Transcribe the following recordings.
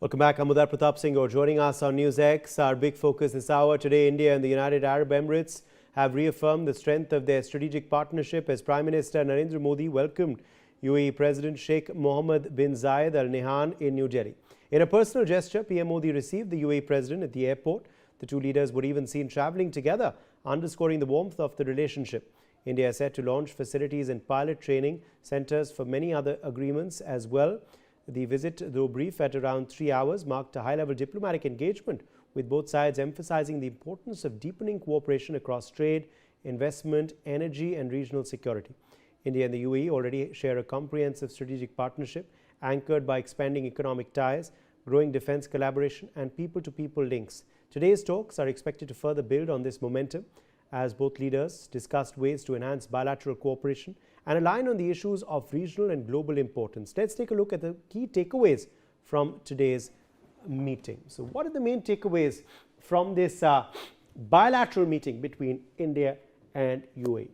Welcome back. I'm Uday Pratap Singh. You're joining us on NewsX. Our big focus this hour today, India and the United Arab Emirates have reaffirmed the strength of their strategic partnership as Prime Minister Narendra Modi welcomed UAE President Sheikh Mohamed bin Zayed Al Nahyan in New Delhi. In a personal gesture, PM Modi received the UAE President at the airport. The two leaders were even seen travelling together, underscoring the warmth of the relationship. India is set to launch facilities and pilot training centres for many other agreements as well. The visit, though brief at around 3 hours, marked a high-level diplomatic engagement, with both sides emphasizing the importance of deepening cooperation across trade, investment, energy and regional security. India and the UAE already share a comprehensive strategic partnership anchored by expanding economic ties, growing defense collaboration and people-to-people links. Today's talks are expected to further build on this momentum as both leaders discussed ways to enhance bilateral cooperation and align on the issues of regional and global importance. Let's take a look at the key takeaways from today's meeting. So what are the main takeaways from this bilateral meeting between India and UAE?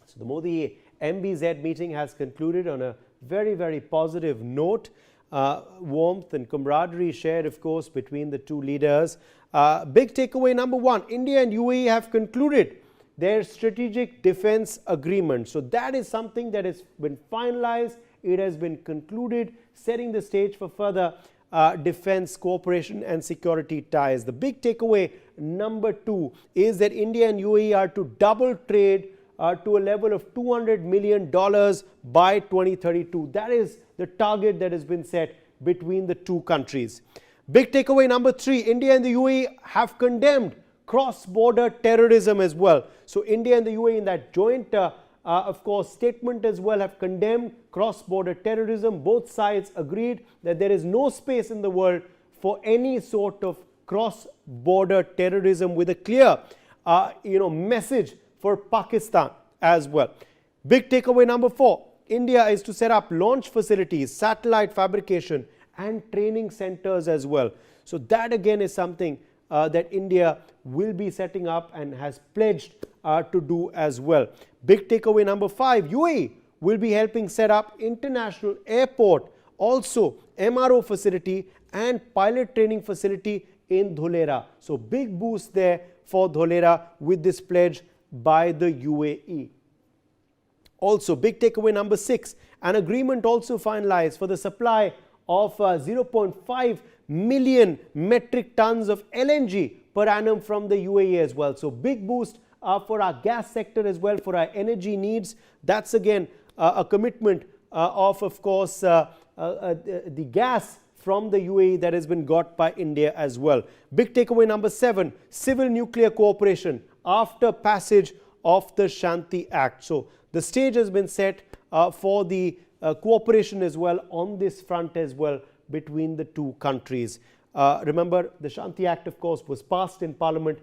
So the Modi-MBZ meeting has concluded on a very positive note. Warmth and camaraderie shared, of course, between the two leaders. Big takeaway number one, India and UAE have concluded their strategic defense agreement. So that is something that has been finalized. It has been concluded, setting the stage for further defense cooperation and security ties. The big takeaway number two is that India and UAE are to double trade to a level of $200 million by 2032. That is the target that has been set between the two countries. Big takeaway number three, India and the UAE have condemned cross-border terrorism as well. So India and the UAE in that joint, of course, statement as well have condemned cross-border terrorism. Both sides agreed that there is no space in the world for any sort of cross-border terrorism, with a clear, message for Pakistan as well. Big takeaway number four, India is to set up launch facilities, satellite fabrication and training centers as well. So that again is something that India will be setting up and has pledged to do as well. Big takeaway number five, UAE will be helping set up international airport, also MRO facility and pilot training facility in Dholera. So big boost there for Dholera with this pledge by the UAE. Also, big takeaway number six, an agreement also finalized for the supply of 0.5 million metric tons of LNG per annum from the UAE as well. So big boost for our gas sector as well, for our energy needs. That's again a commitment of course, the gas from the UAE that has been got by India as well. Big takeaway number seven, civil nuclear cooperation after passage of the Shanti Act. So the stage has been set for the cooperation as well on this front as well between the two countries. Remember, the Shanti Act, of course, was passed in Parliament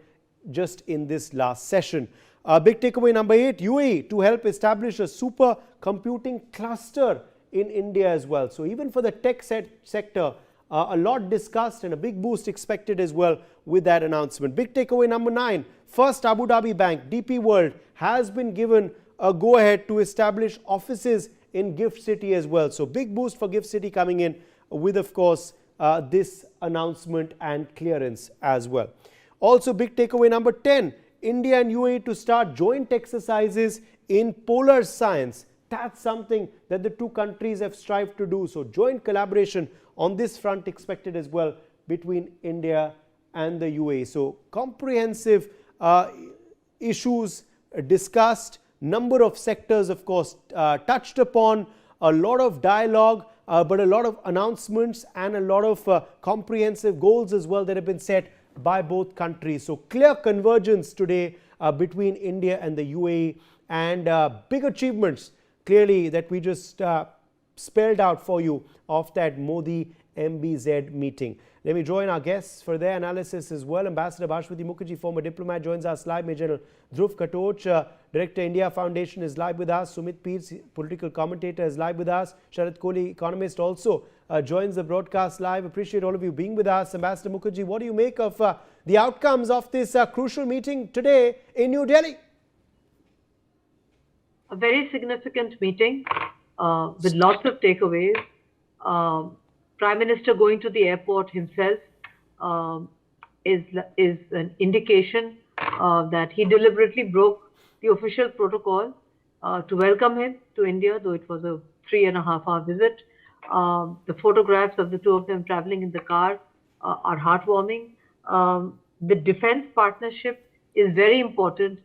just in this last session. Big takeaway number eight, UAE to help establish a super computing cluster in India as well. So even for the tech sector, a lot discussed and a big boost expected as well with that announcement. Big takeaway number nine, First Abu Dhabi Bank, DP World, has been given a go-ahead to establish offices in Gift City as well. So big boost for Gift City coming in with, of course, this announcement and clearance as well. Also, big takeaway number 10, India and UAE to start joint exercises in polar science. That's something that the two countries have strived to do. So joint collaboration on this front expected as well between India and the UAE. So comprehensive issues discussed, number of sectors, of course, touched upon, a lot of dialogue, but a lot of announcements and a lot of comprehensive goals as well that have been set by both countries. So clear convergence today between India and the UAE, and big achievements clearly that we just spelled out for you of that Modi-MBZ meeting. Let me join our guests for their analysis as well. Ambassador Bhashwati Mukherjee, former diplomat, joins us live. Major General Dhruv Katoch, Director India Foundation, is live with us. Sumit Peet, political commentator, is live with us. Sharad Kohli, economist, also joins the broadcast live. Appreciate all of you being with us. Ambassador Mukherjee, what do you make of the outcomes of this crucial meeting today in New Delhi? A very significant meeting with lots of takeaways. Prime Minister going to the airport himself um, is an indication that he deliberately broke the official protocol to welcome him to India, though it was a 3.5 hour visit. The photographs of the two of them traveling in the car are heartwarming. The defense partnership is very important,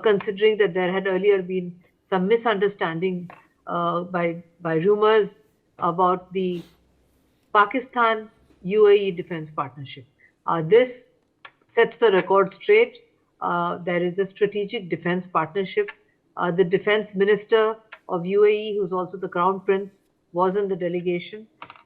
considering that there had earlier been some misunderstanding by rumors about the Pakistan UAE defense partnership. This sets the record straight. There is a strategic defense partnership. The defense minister of UAE, who's also the crown prince, was in the delegation.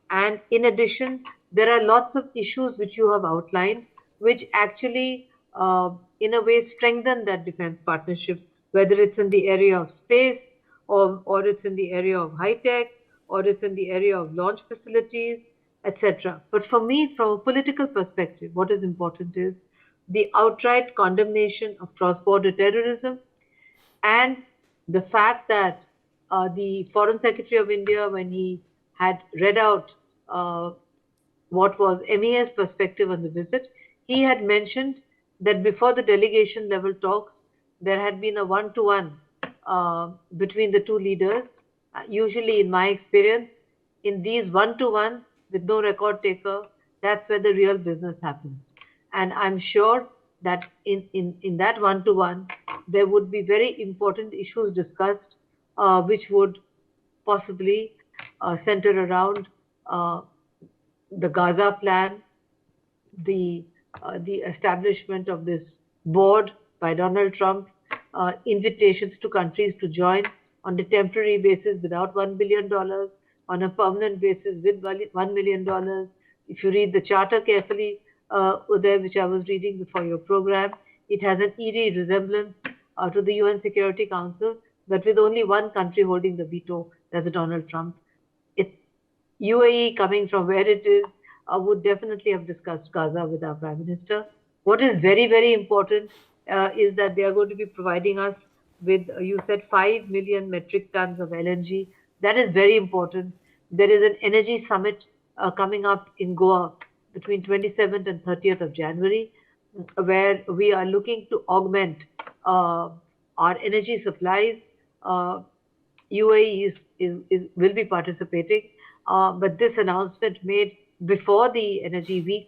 And in addition, there are lots of issues which you have outlined, which actually, in a way, strengthen that defense partnership, whether it's in the area of space, or it's in the area of high tech, or it's in the area of launch facilities, etc. But for me, from a political perspective, what is important is the outright condemnation of cross-border terrorism, and the fact that the Foreign Secretary of India, when he had read out uh, what was MEA's perspective on the visit, he had mentioned that before the delegation level talks, there had been a one-to-one between the two leaders. Usually, in my experience, in these one-to-ones with no record taker, that's where the real business happens. And I'm sure that in that one-to-one, there would be very important issues discussed, which would possibly center around uh, the Gaza plan, the establishment of this board by Donald Trump, invitations to countries to join on a temporary basis without $1 billion, on a permanent basis with $1 million. If you read the charter carefully, Uday, which I was reading before your program, it has an eerie resemblance to the UN Security Council, but with only one country holding the veto, that's Donald Trump. It, UAE, coming from where it is, would definitely have discussed Gaza with our Prime Minister. What is very, very important is that they are going to be providing us with, you said, 5 million metric tons of LNG. That is very important. There is an energy summit coming up in Goa between 27th and 30th of January, where we are looking to augment our energy supplies. UAE will be participating, but this announcement made before the Energy Week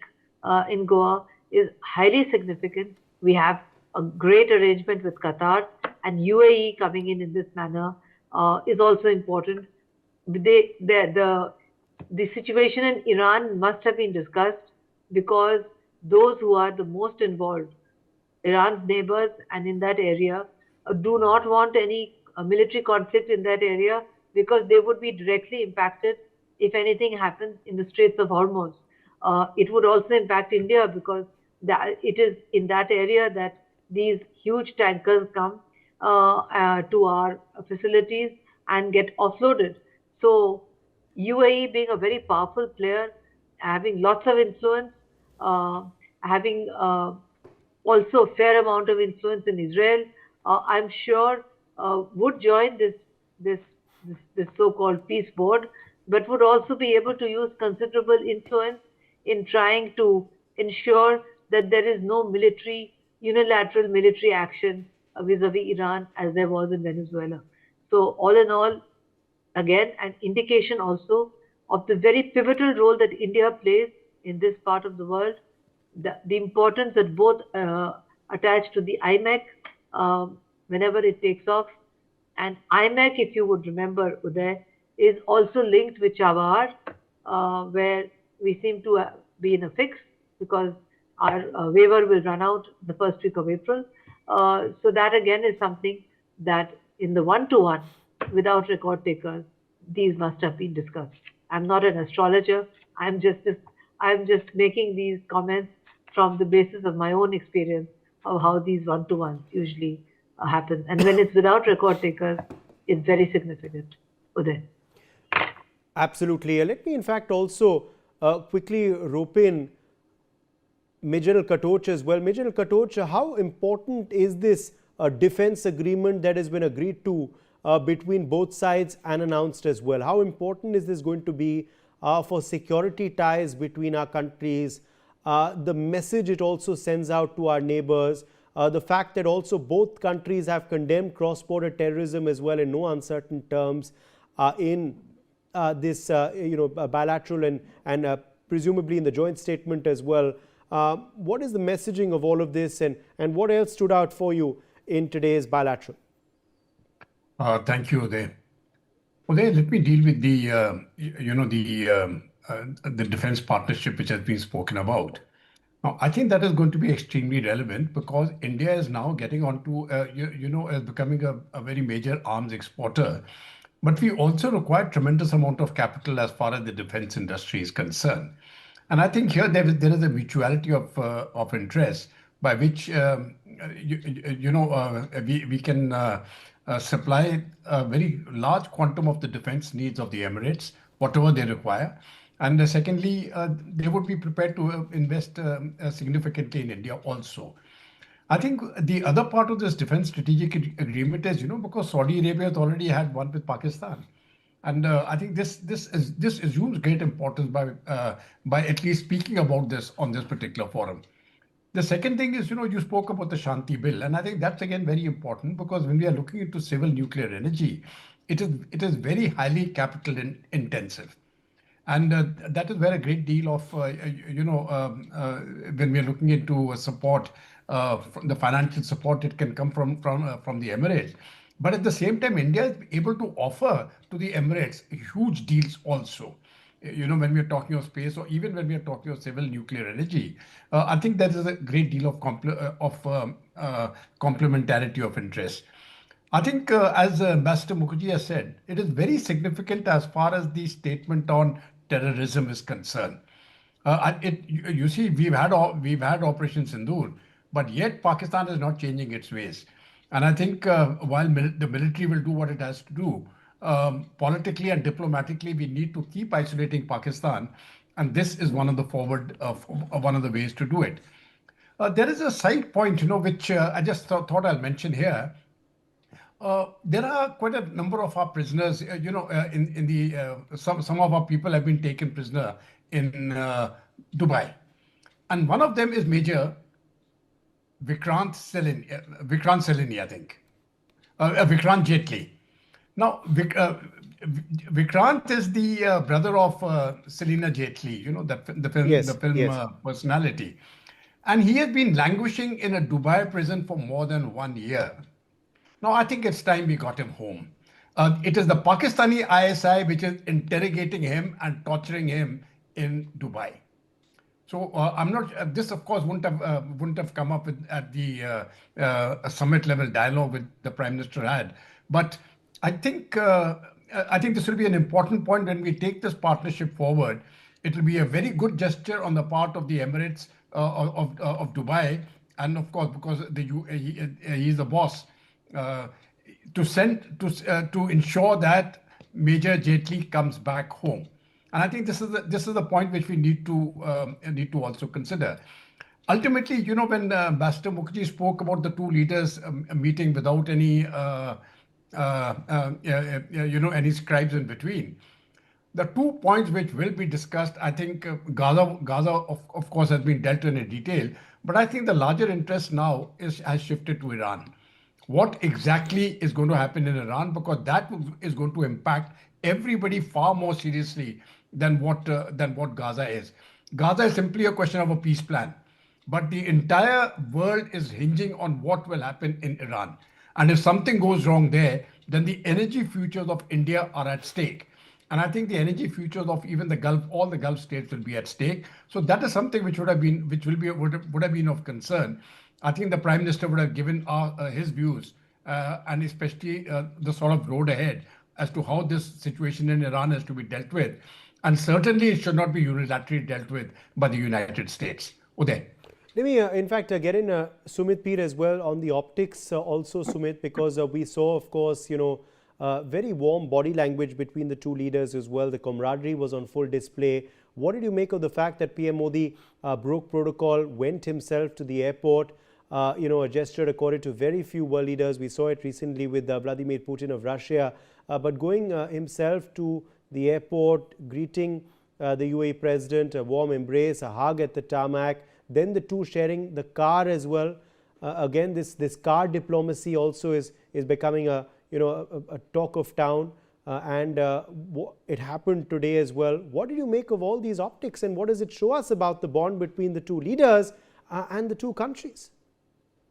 in Goa is highly significant. We have a great arrangement with Qatar, and UAE coming in this manner is also important. The situation in Iran must have been discussed, because those who are the most involved, Iran's neighbors and in that area, do not want any military conflict in that area, because they would be directly impacted if anything happens in the Straits of Hormuz. It would also impact India, because it is in that area that these huge tankers come to our facilities and get offloaded. So UAE, being a very powerful player, having lots of influence, uh, having also a fair amount of influence in Israel, I'm sure would join this this so-called peace board, but would also be able to use considerable influence in trying to ensure that there is no unilateral military action vis-a-vis Iran, as there was in Venezuela. So all in all, again, an indication also of the very pivotal role that India plays in this part of the world, the importance that both attach to the IMEC whenever it takes off. And IMEC, if you would remember, Uday, is also linked with Chabahar, where we seem to be in a fix, because our waiver will run out the first week of April. So that again is something that in the one-to-one, without record takers, these must have been discussed. I'm not an astrologer. I'm just making these comments from the basis of my own experience of how these one-to-ones usually happen. And when it's without record takers, it's very significant. Uday. Absolutely. Let me, in fact, also quickly rope in Major Katoch as well. Major Katoch, how important is this defense agreement that has been agreed to between both sides and announced as well? How important is this going to be? for security ties between our countries, the message it also sends out to our neighbors, the fact that also both countries have condemned cross-border terrorism as well in no uncertain terms in this bilateral and presumably in the joint statement as well. What is the messaging of all of this, and what else stood out for you in today's bilateral? Thank you, Uday. Uday, let me deal with the defense partnership which has been spoken about. Now, I think that is going to be extremely relevant because India is now getting onto, as becoming a very major arms exporter. But we also require tremendous amount of capital as far as the defense industry is concerned. And I think here there is a mutuality of interest by which we can supply a very large quantum of the defense needs of the Emirates, whatever they require. And secondly, they would be prepared to invest significantly in India also. I think the other part of this defense strategic agreement is, because Saudi Arabia has already had one with Pakistan. And I think this assumes great importance by at least speaking about this on this particular forum. The second thing is, you spoke about the Shanti Bill, and I think that's again very important because when we are looking into civil nuclear energy, it is very highly capital intensive. And that is where a great deal of, when we are looking into support, the financial support, it can come from the Emirates. But at the same time, India is able to offer to the Emirates huge deals also. When we are talking of space or even when we are talking of civil nuclear energy, I think there is a great deal of complementarity of interest. I think, as Ambassador Mukherjee has said, it is very significant as far as the statement on terrorism is concerned. You see, we've had Operation Sindoor, but yet Pakistan is not changing its ways. And I think while the military will do what it has to do, politically and diplomatically, we need to keep isolating Pakistan, and this is one of the ways to do it. There is a side point, which I just thought I'll mention here. There are quite a number of our prisoners, some of our people have been taken prisoner in Dubai. And one of them is Major Vikrant Selini, I think. Vikrant Jetli. Now, Vikrant is the brother of Selina Jetli, the film personality. And he has been languishing in a Dubai prison for more than 1 year. Now, I think it's time we got him home. It is the Pakistani ISI which is interrogating him and torturing him in Dubai. So I'm not. This, of course, wouldn't have come up at the summit level dialogue with the Prime Minister had. But I think this will be an important point when we take this partnership forward. It will be a very good gesture on the part of the Emirates of Dubai, and of course, because he is the boss, to ensure that Major Jetli comes back home. And I think this is the point which we need to also consider. Ultimately, when Ambassador Mukherjee spoke about the two leaders meeting without any any scribes in between, the 2 points which will be discussed, I think Gaza of course has been dealt in detail, but I think the larger interest now has shifted to Iran. What exactly is going to happen in Iran? Because that is going to impact everybody far more seriously than what Gaza is. Gaza is simply a question of a peace plan, but the entire world is hinging on what will happen in Iran. And if something goes wrong there, then the energy futures of India are at stake. And I think the energy futures of even the Gulf, all the Gulf states will be at stake. So that is something which would have been of concern. I think the Prime Minister would have given his views and especially the sort of road ahead as to how this situation in Iran is to be dealt with. And certainly it should not be unilaterally dealt with by the United States. Uday. Let me, in fact, get in Sumit Peer as well on the optics also, Sumit, because we saw, of course, very warm body language between the two leaders as well. The camaraderie was on full display. What did you make of the fact that PM Modi broke protocol, went himself to the airport, a gesture accorded to very few world leaders? We saw it recently with Vladimir Putin of Russia, but going himself to the airport, greeting the UAE president, a warm embrace, a hug at the tarmac, then the two sharing the car as well. Again, this car diplomacy also is becoming a talk of town, and it happened today as well. What did you make of all these optics, and what does it show us about the bond between the two leaders and the two countries?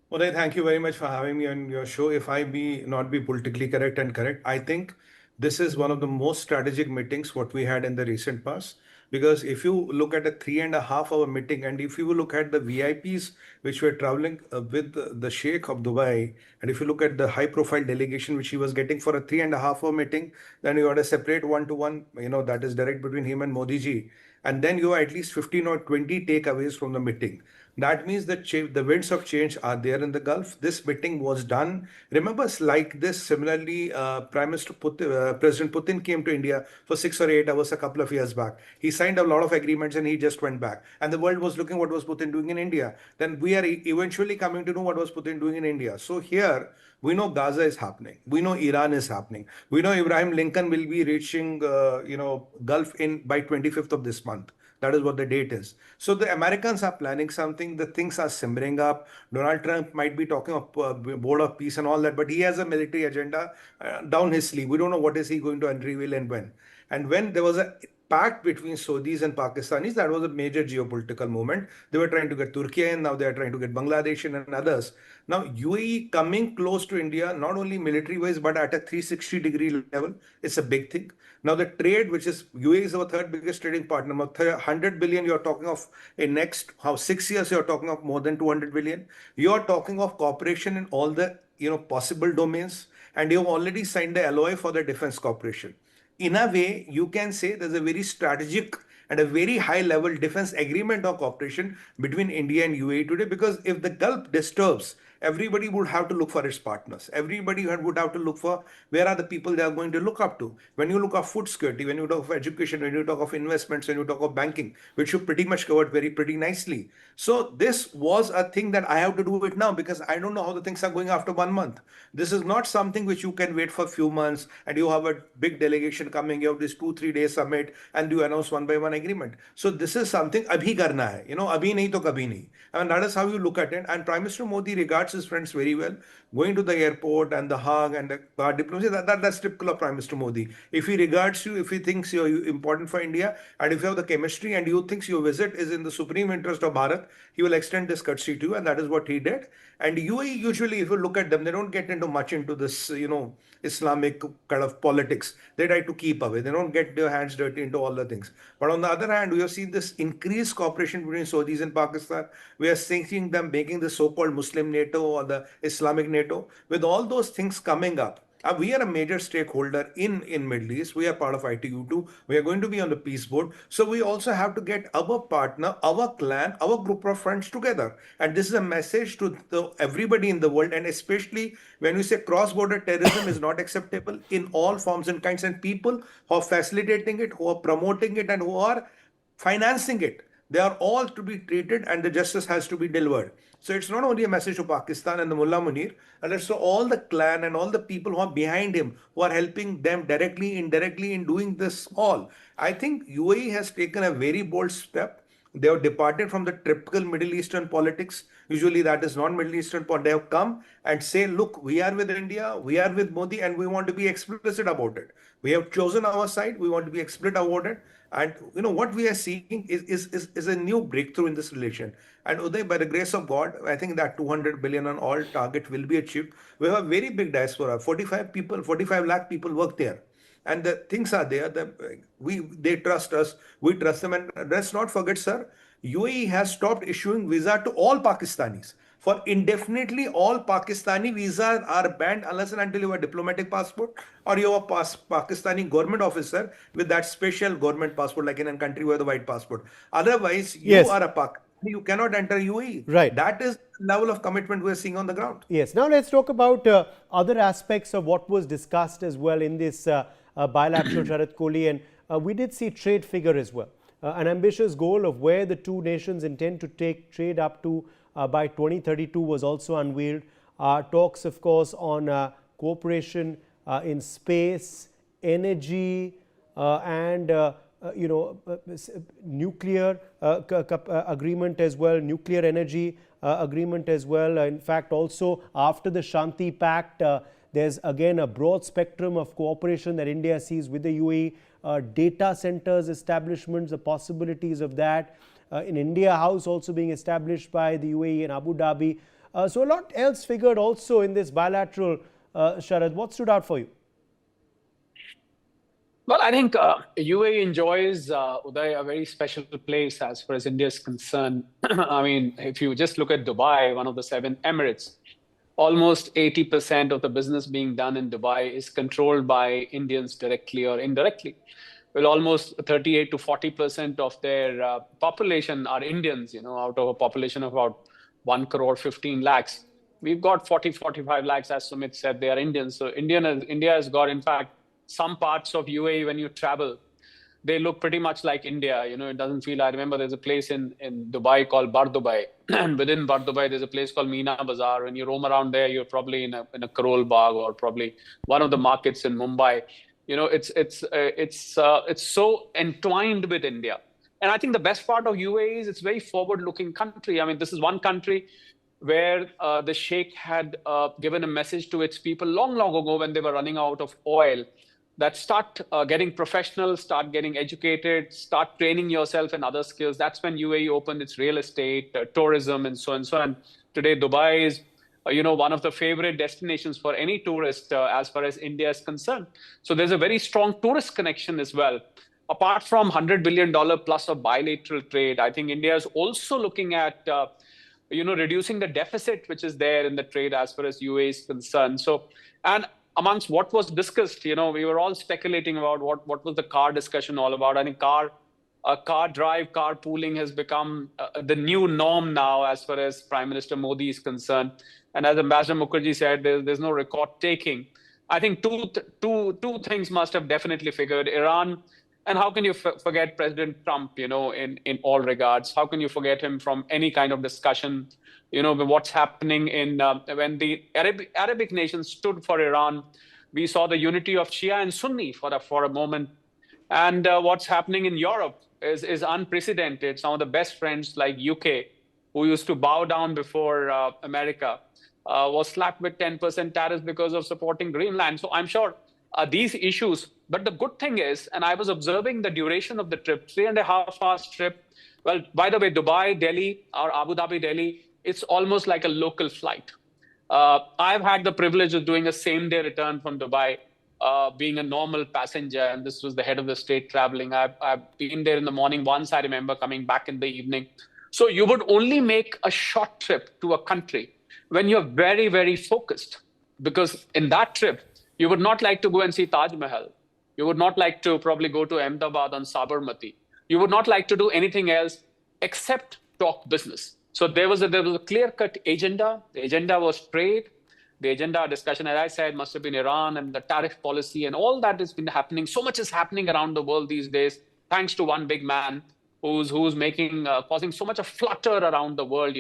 Well, thank you very much for having me on your show. If I not be politically correct and correct, I think this is one of the most strategic meetings what we had in the recent past. Because if you look at a 3.5 hour meeting, and if you look at the VIPs which were traveling with the Sheikh of Dubai, and if you look at the high profile delegation which he was getting for a 3.5 hour meeting, then you had a separate one-to-one, that is direct between him and Modi ji. And then you have at least 15 or 20 takeaways from the meeting. That means that the winds of change are there in the Gulf. This meeting was done. Remember, like this, similarly, President Putin came to India for 6 or 8 hours a couple of years back. He signed a lot of agreements and he just went back. And the world was looking what was Putin doing in India. Then we are eventually coming to know what was Putin doing in India. So here, we know Gaza is happening. We know Iran is happening. We know Abraham Lincoln will be reaching, Gulf by 25th of this month. That is what the date is. So the Americans are planning something. The things are simmering up. Donald Trump might be talking of board of peace and all that, but he has a military agenda down his sleeve. We don't know what is he going to unreveal and when. And when there was a pact between Saudis and Pakistanis, that was a major geopolitical moment. They were trying to get Turkey in, now they are trying to get Bangladesh in and others. Now UAE coming close to India, not only military-wise, but at a 360-degree level, it's a big thing. Now the trade, which is UAE is our third biggest trading partner, 100 billion you're talking of in next 6 years, you're talking of more than 200 billion. You're talking of cooperation in all the possible domains, and you've already signed the LOI for the defense cooperation. In a way, you can say there's a very strategic and a very high level defense agreement of cooperation between India and UAE today, because if the Gulf disturbs, everybody would have to look for its partners. Everybody would have to look for where are the people they are going to look up to. When you look at food security, when you talk of education, when you talk of investments, when you talk of banking, which you pretty much covered pretty nicely. So this was a thing that I have to do it now, because I don't know how the things are going after 1 month. This is not something which you can wait for a few months and you have a big delegation coming, you have this 2-3 day summit and you announce one by one agreement. So this is something abhi karna hai, abhi nahi to kabhi nahi. And that is how you look at it. And Prime Minister Modi regards his friends very well. Going to the airport and the hug and the car diplomacy, that's typical of Prime Minister Modi. If he regards you, if he thinks you're important for India, and if you have the chemistry and you thinks your visit is in the supreme interest of Bharat, he will extend this courtesy to you, and that is what he did. And UAE usually, if you look at them, they don't get into much into this, Islamic kind of politics. They try to keep away. They don't get their hands dirty into all the things. But on the other hand, we have seen this increased cooperation between Saudis and Pakistan. We are seeing them making the so-called Muslim NATO or the Islamic NATO. With all those things coming up, we are a major stakeholder in Middle East. We are part of ITU2. We are going to be on the peace board. So we also have to get our partner, our clan, our group of friends together. And this is a message to everybody in the world. And especially when we say cross-border terrorism is not acceptable in all forms and kinds, and people who are facilitating it, who are promoting it, and who are financing it, they are all to be treated and the justice has to be delivered. So it's not only a message to Pakistan and the Mullah Munir, and it's to all the clan and all the people who are behind him, who are helping them directly, indirectly in doing this all. I think UAE has taken a very bold step. They have departed from the typical Middle Eastern politics. Usually that is non-Middle Eastern politics. They have come and say, look, we are with India, we are with Modi, and we want to be explicit about it. We have chosen our side. We want to be explicit about it. And what we are seeing is a new breakthrough in this relation. And Uday, by the grace of God, I think that 200 billion on all target will be achieved. We have a very big diaspora. 45 lakh people work there. And the things are there. They trust us. We trust them. And let's not forget, sir, UAE has stopped issuing visa to all Pakistanis. For indefinitely, all Pakistani visas are banned unless and until you have a diplomatic passport or you have a Pakistani government officer with that special government passport, like in a country where the white passport. Otherwise, you are a Pakistani. You cannot enter UAE. Right. That is the level of commitment we're seeing on the ground. Yes. Now let's talk about other aspects of what was discussed as well in this bilateral, Sharat Kohli. And we did see trade figure as well. An ambitious goal of where the two nations intend to take trade up to by 2032 was also unveiled. Talks, of course, on cooperation in space, energy, and nuclear agreement as well, nuclear energy agreement as well. In fact, also after the Shanti Pact, there's again a broad spectrum of cooperation that India sees with the UAE. Data centers establishments, the possibilities of that. In India House also being established by the UAE and Abu Dhabi. So a lot else figured also in this bilateral. Sharad, what stood out for you? Well, I think UAE enjoys, Uday, a very special place as far as India is concerned. I mean, if you just look at Dubai, one of the 7 Emirates, almost 80% of the business being done in Dubai is controlled by Indians directly or indirectly. Well, almost 38 to 40% of their population are Indians, out of a population of about 1 crore 15 lakhs. We've got 45 lakhs, as Sumit said, they are Indians. So India has got, in fact, some parts of UAE when you travel, they look pretty much like India. It doesn't feel, I remember there's a place in Dubai called Bar Dubai. And within Bar Dubai, there's a place called Meena Bazaar. When you roam around there, you're probably in a Karol Bagh or probably one of the markets in Mumbai. It's so entwined with India. And I think the best part of UAE is it's a very forward-looking country. I mean, this is one country where the Sheikh had given a message to its people long ago when they were running out of oil, that start getting professional, start getting educated, start training yourself in other skills. That's when UAE opened its real estate, tourism, and so on and so on. Today, Dubai is one of the favorite destinations for any tourist as far as India is concerned. So there's a very strong tourist connection as well. Apart from $100 billion plus of bilateral trade, I think India is also looking at reducing the deficit which is there in the trade as far as UAE is concerned. So, and amongst what was discussed, we were all speculating about what was the car discussion all about. I think car pooling has become the new norm now as far as Prime Minister Modi is concerned. And as Ambassador Mukherjee said, there's no record taking. I think two things must have definitely figured. Iran, and how can you forget President Trump, in all regards? How can you forget him from any kind of discussion? What's happening when the Arabic nations stood for Iran, we saw the unity of Shia and Sunni for a moment. And what's happening in Europe is unprecedented. Some of the best friends like UK, who used to bow down before America, was slapped with 10% tariffs because of supporting Greenland. So I'm sure these issues, but the good thing is, and I was observing the duration of the trip, 3.5 hours trip. Well, by the way, Dubai, Delhi, or Abu Dhabi, Delhi, it's almost like a local flight. I've had the privilege of doing a same-day return from Dubai, being a normal passenger, and this was the head of the state traveling. I've been there in the morning once, I remember coming back in the evening. So you would only make a short trip to a country when you're very, very focused. Because in that trip, you would not like to go and see Taj Mahal. You would not like to probably go to Ahmedabad on Sabarmati. You would not like to do anything else except talk business. So there was a clear-cut agenda. The agenda was trade. The agenda discussion, as I said, must have been Iran and the tariff policy and all that has been happening. So much is happening around the world these days, thanks to one big man who's causing so much of flutter around the world,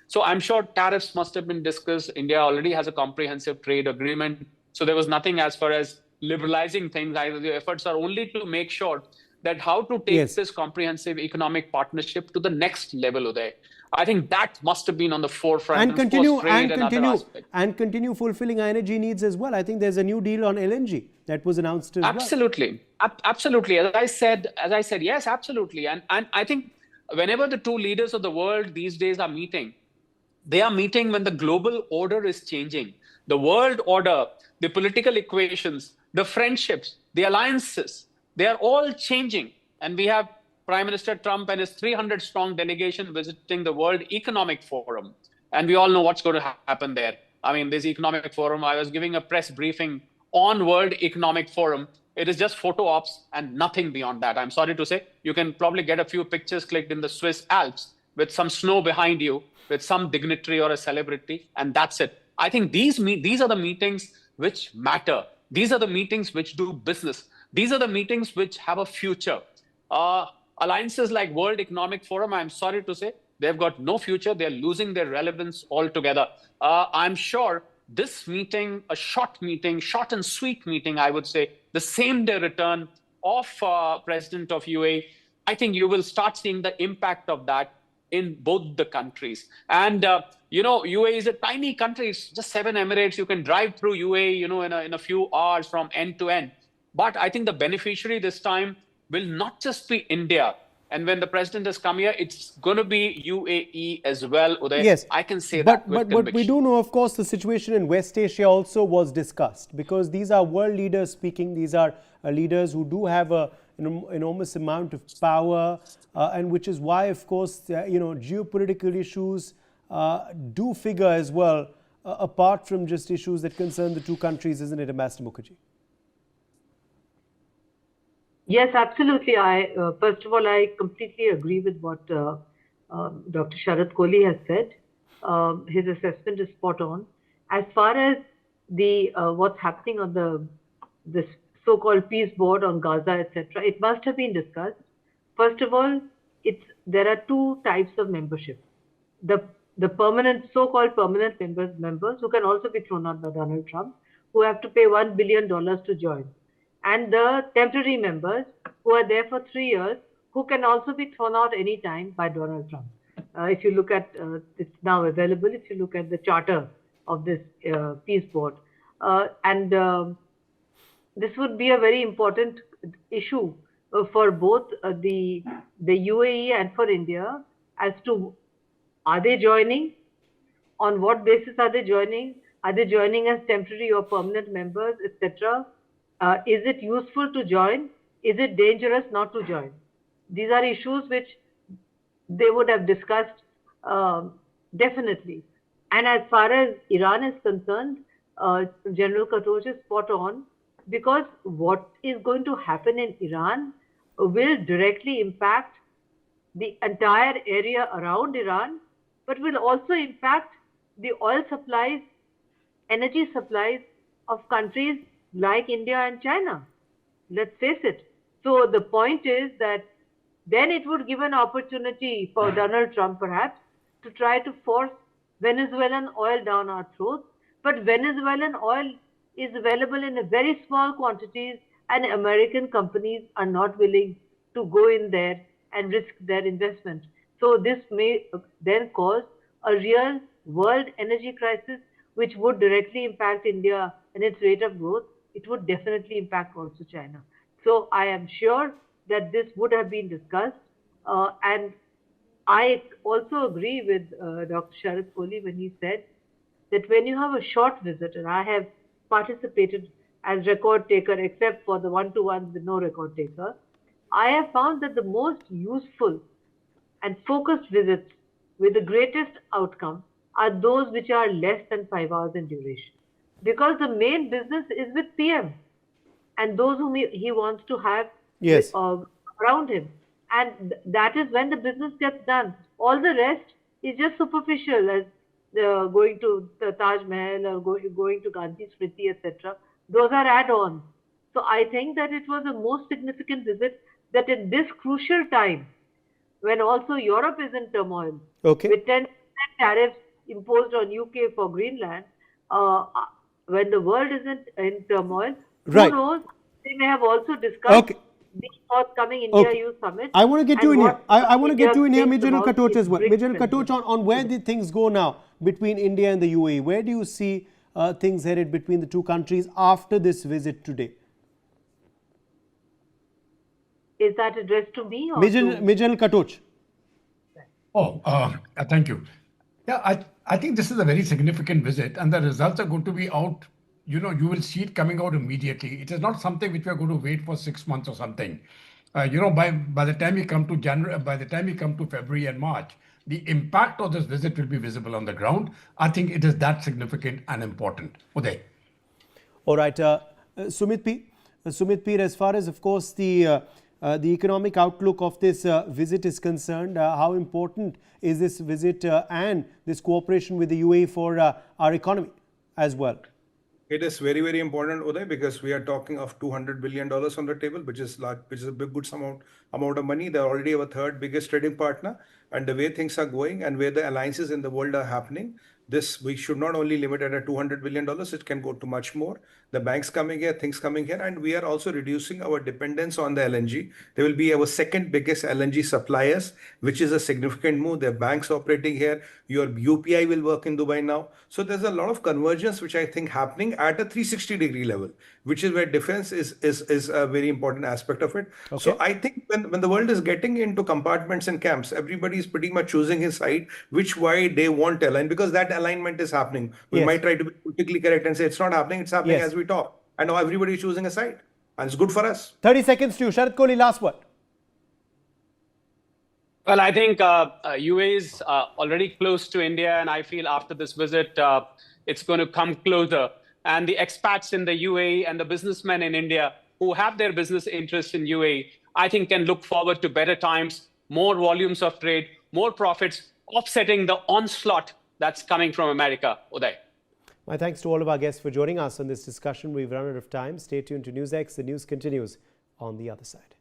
So I'm sure tariffs must have been discussed. India already has a comprehensive trade agreement. So there was nothing as far as liberalizing things. The efforts are only to make sure that how to take this comprehensive economic partnership to the next level, Uday. I think that must have been on the forefront. And continue fulfilling our energy needs as well. I think there's a new deal on LNG that was announced as well. Absolutely. As I said, yes, absolutely. And I think whenever the two leaders of the world these days are meeting, they are meeting when the global order is changing. The world order, the political equations, the friendships, the alliances, they are all changing. And we have Prime Minister Trump and his 300-strong delegation visiting the World Economic Forum. And we all know what's going to happen there. I mean, this economic forum, I was giving a press briefing on World Economic Forum. It is just photo ops and nothing beyond that. I'm sorry to say, you can probably get a few pictures clicked in the Swiss Alps with some snow behind you, with some dignitary or a celebrity, and that's it. I think these are the meetings which matter. These are the meetings which do business. These are the meetings which have a future. Alliances like World Economic Forum, I'm sorry to say, they've got no future. They're losing their relevance altogether. I'm sure this meeting, a short and sweet meeting, I would say, the same day return of president of UAE, I think you will start seeing the impact of that in both the countries. And UAE is a tiny country. It's just 7 emirates. You can drive through UAE, in a few hours from end to end. But I think the beneficiary this time will not just be India. And when the president has come here, it's going to be UAE as well, Uday. Yes, I can say but that with but we conviction. do know, of course, the situation in West Asia also was discussed, because these are world leaders speaking. These are leaders who do have an enormous amount of power, and which is why, of course, geopolitical issues do figure as well, apart from just issues that concern the two countries, isn't it, Ambassador Mukherjee? Yes, absolutely. First of all, I completely agree with what Dr. Sharad Kohli has said. His assessment is spot on. As far as the what's happening on this so-called peace board on Gaza, etc., it must have been discussed. First of all, there are two types of membership: the permanent, so-called permanent members who can also be thrown out by Donald Trump, who have to pay $1 billion to join, and the temporary members who are there for 3 years, who can also be thrown out anytime by Donald Trump. If you look at, it's now available, if you look at the charter of this peace board. This would be a very important issue for both the UAE and for India, as to, are they joining? On what basis are they joining? Are they joining as temporary or permanent members, etc.? Is it useful to join? Is it dangerous not to join? These are issues which they would have discussed definitely. And as far as Iran is concerned, General Katoch is spot on, because what is going to happen in Iran will directly impact the entire area around Iran, but will also impact the oil supplies, energy supplies of countries like India and China. Let's face it. So the point is that then it would give an opportunity for Donald Trump perhaps to try to force Venezuelan oil down our throats. But Venezuelan oil is available in a very small quantities, and American companies are not willing to go in there and risk their investment. So this may then cause a real world energy crisis, which would directly impact India and its rate of growth. It would definitely impact also China. So I am sure that this would have been discussed. And I also agree with Dr. Sharad Kohli when he said that when you have a short visit, and I have participated as record taker, except for the one-to-ones with no record taker, I have found that the most useful and focused visits with the greatest outcome are those which are less than 5 hours in duration. Because the main business is with PM and those whom he wants to have around him. And that is when the business gets done. All the rest is just superficial, as going to the Taj Mahal or going to Gandhi Smriti, etc. Those are add-ons. So I think that it was a most significant visit, that in this crucial time, when also Europe is in turmoil, with 10% tariffs imposed on UK for Greenland, when the world isn't in turmoil, who knows, they may have also discussed the forthcoming India-EU summit. I want to get you in here. I want to get you in here, General Katoch as well. General Katoch, on where the things go now between India and the UAE. Where do you see things headed between the two countries after this visit today? Is that addressed to me or General Katoch? Thank you. Yeah, I think this is a very significant visit, and the results are going to be out. You will see it coming out immediately. It is not something which we are going to wait for 6 months or something. By the time we come to January, by the time we come to February and March, the impact of this visit will be visible on the ground. I think it is that significant and important. Uday. All right, Sumit Peer, as far as, of course, the economic outlook of this visit is concerned, how important is this visit and this cooperation with the UAE for our economy as well? It is very, very important, Uday, because we are talking of $200 billion on the table, which is a big, good amount of money. They're already our third biggest trading partner. And the way things are going and where the alliances in the world are happening, this, we should not only limit it at $200 billion, it can go to much more. The banks coming here, things coming here, and we are also reducing our dependence on the LNG. They will be our second biggest LNG suppliers, which is a significant move. There are banks operating here. Your UPI will work in Dubai now. So there's a lot of convergence, which I think happening at a 360-degree level, which is where defense is a very important aspect of it. Okay. So I think when the world is getting into compartments and camps, everybody is pretty much choosing his side, which way they want to align, because that alignment is happening. We Yes. might try to be politically correct and say it's not happening, it's happening Yes. as we talk. And now everybody is choosing a side. And it's good for us. 30 seconds to you. Sharat Kohli, last word. Well, I think UAE is already close to India, and I feel after this visit, it's going to come closer. And the expats in the UAE and the businessmen in India who have their business interests in UAE, I think can look forward to better times, more volumes of trade, more profits, offsetting the onslaught that's coming from America. Uday. My thanks to all of our guests for joining us on this discussion. We've run out of time. Stay tuned to NewsX. The news continues on the other side.